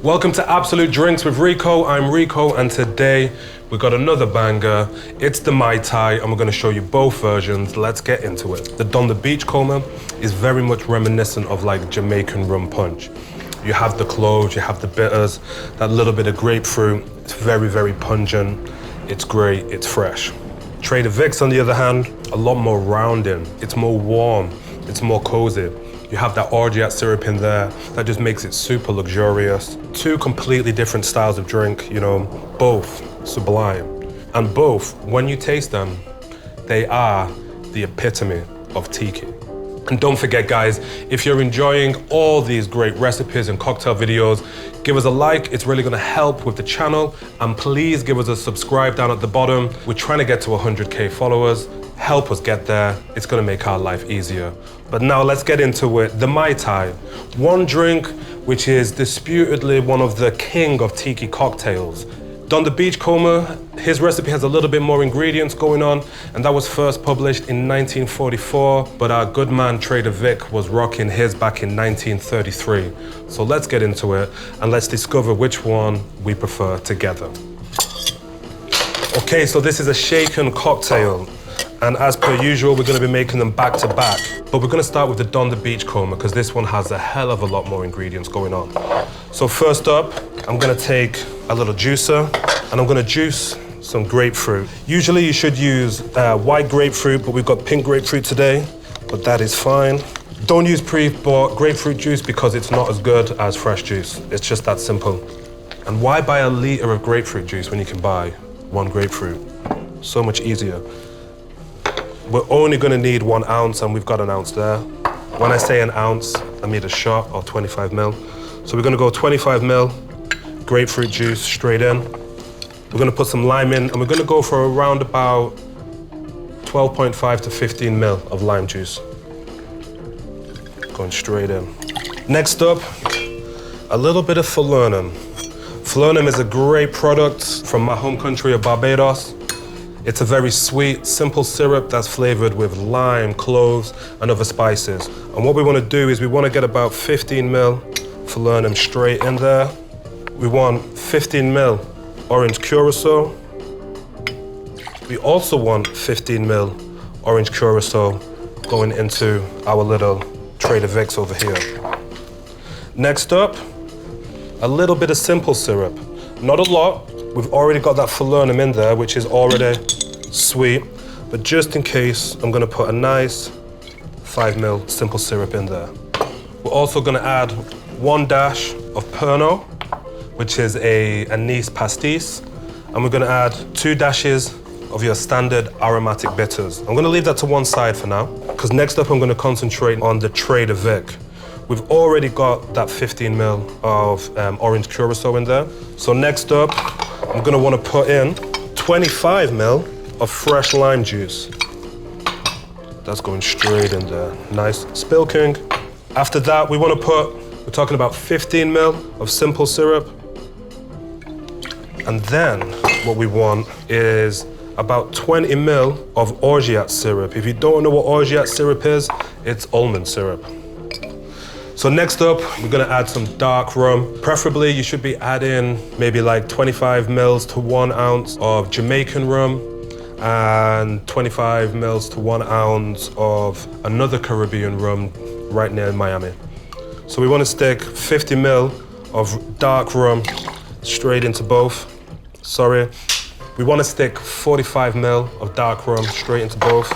Welcome to Absolute Drinks with Rico. I'm Rico, and today we got another banger. It's the Mai Tai, and we're gonna show you both versions. Let's get into it. The Beachcomber is very much reminiscent of like Jamaican rum punch. You have the cloves, you have the bitters, that little bit of grapefruit. It's very, very pungent. It's great, it's fresh. Trader Vic's, on the other hand, a lot more rounding. It's more warm, it's more cozy. You have that Orgeat Syrup in there, that just makes it super luxurious. Two completely different styles of drink, you know, both sublime. And both, when you taste them, they are the epitome of tiki. And don't forget, guys, if you're enjoying all these great recipes and cocktail videos, give us a like, it's really gonna help with the channel. And please give us a subscribe down at the bottom. We're trying to get to 100K followers. Help us get there, it's gonna make our life easier. But now let's get into it. The Mai Tai, one drink which is disputedly one of the king of tiki cocktails. The Beachcomber, his recipe has a little bit more ingredients going on, and that was first published in 1944, but our good man Trader Vic was rocking his back in 1933. So let's get into it, and let's discover which one we prefer together. Okay, so this is a shaken cocktail. And as per usual, we're gonna be making them back to back. But we're gonna start with the Beachcomber because this one has a hell of a lot more ingredients going on. So first up, I'm gonna take a little juicer and I'm gonna juice some grapefruit. Usually you should use white grapefruit, but we've got pink grapefruit today, but that is fine. Don't use pre-bought grapefruit juice because it's not as good as fresh juice. It's just that simple. And why buy a liter of grapefruit juice when you can buy one grapefruit? So much easier. We're only gonna need 1 ounce, and we've got an ounce there. When I say an ounce, I mean a shot or 25 ml. So we're gonna go 25 ml grapefruit juice straight in. We're gonna put some lime in, and we're gonna go for around about 12.5 to 15 ml of lime juice. Going straight in. Next up, a little bit of Falernum. Falernum is a great product from my home country of Barbados. It's a very sweet, simple syrup that's flavored with lime, cloves, and other spices. And what we want to do is we want to get about 15 ml Falernum straight in there. We want 15 ml Orange Curaçao. We also want 15 ml Orange Curaçao going into our little Trader Vic's over here. Next up, a little bit of simple syrup. Not a lot. We've already got that Falernum in there, which is already sweet, but just in case, I'm gonna put a nice 5 ml simple syrup in there. We're also gonna add 1 dash of Pernod, which is a anise pastis, and we're gonna add 2 dashes of your standard aromatic bitters. I'm gonna leave that to one side for now, because next up I'm gonna concentrate on the Trader Vic. We've already got that 15 ml of Orange Curaçao in there. So next up, I'm gonna wanna put in 25 ml of fresh lime juice. That's going straight in there. Nice spill king. After that, we're talking about 15 ml of simple syrup. And then what we want is about 20 ml of Orgeat Syrup. If you don't know what Orgeat Syrup is, it's almond syrup. So next up, we're gonna add some Dark Rum. Preferably, you should be adding maybe like 25 mils to 1 ounce of Jamaican rum and 25 mils to 1 ounce of another Caribbean rum right near Miami. So we wanna stick 50 mil of Dark Rum straight into both. Sorry. We wanna stick 45 mil of Dark Rum straight into both.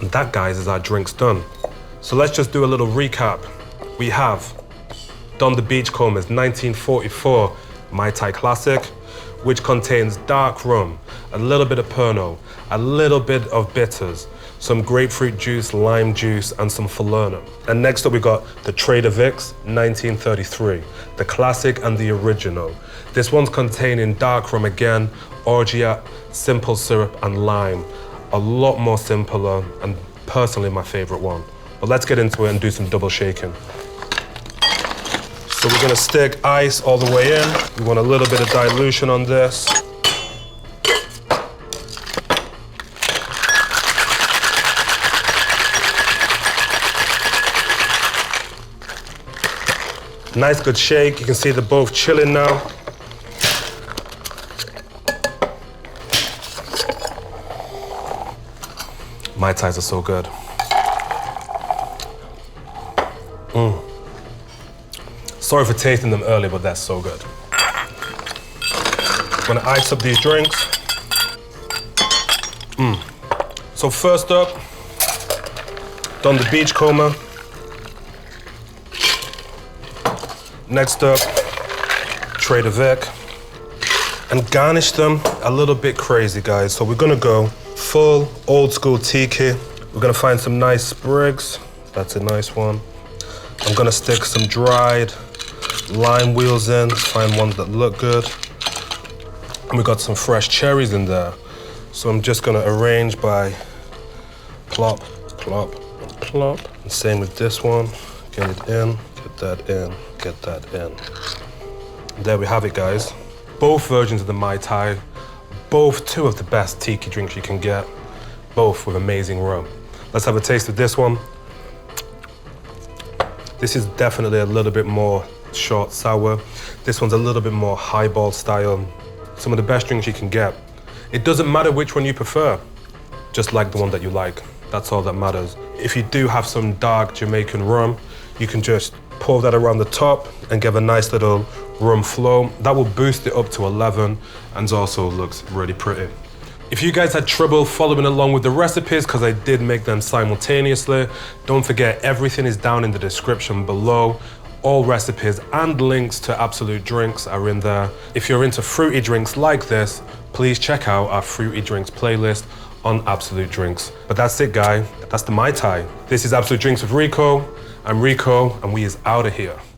And that, guys, is our drinks done. So let's just do a little recap. We have the Beachcomber's 1944 Mai Tai Classic, which contains Dark Rum, a little bit of Pernod, a little bit of bitters, some grapefruit juice, lime juice, and some Falernum. And next up we got the Trader Vic's 1933, the classic and the original. This one's containing Dark Rum again, Orgeat, simple syrup, and lime. A lot more simpler, and personally my favorite one. But let's get into it and do some double shaking. So we're gonna stick ice all the way in. We want a little bit of dilution on this. Nice good shake. You can see they're both chilling now. Mai Tais are so good. Sorry for tasting them early, but that's so good. I'm gonna ice up these drinks. So first up, done the Beachcomber. Next up, Trader Vic. And garnish them a little bit crazy, guys. So we're gonna go full old school tiki. We're gonna find some nice sprigs. That's a nice one. I'm gonna stick some dried lime wheels in, find ones that look good. And we got some fresh cherries in there. So I'm just gonna arrange by plop, plop, plop. And same with this one. Get it in, get that in, get that in. And there we have it, guys. Both versions of the Mai Tai, both two of the best tiki drinks you can get, both with amazing rum. Let's have a taste of this one. This is definitely a little bit more short sour. This one's a little bit more highball style. Some of the best drinks you can get. It doesn't matter which one you prefer, just like the one that you like. That's all that matters. If you do have some dark Jamaican rum, you can just pour that around the top and give a nice little rum flow. That will boost it up to 11 and also looks really pretty. If you guys had trouble following along with the recipes, because I did make them simultaneously, don't forget everything is down in the description below. All recipes and links to Absolut drinks are in there. If you're into fruity drinks like this, please check out our fruity drinks playlist on Absolut drinks. But that's it, guys. That's the Mai Tai. This is Absolut Drinks with Rico. I'm Rico, and we is out of here.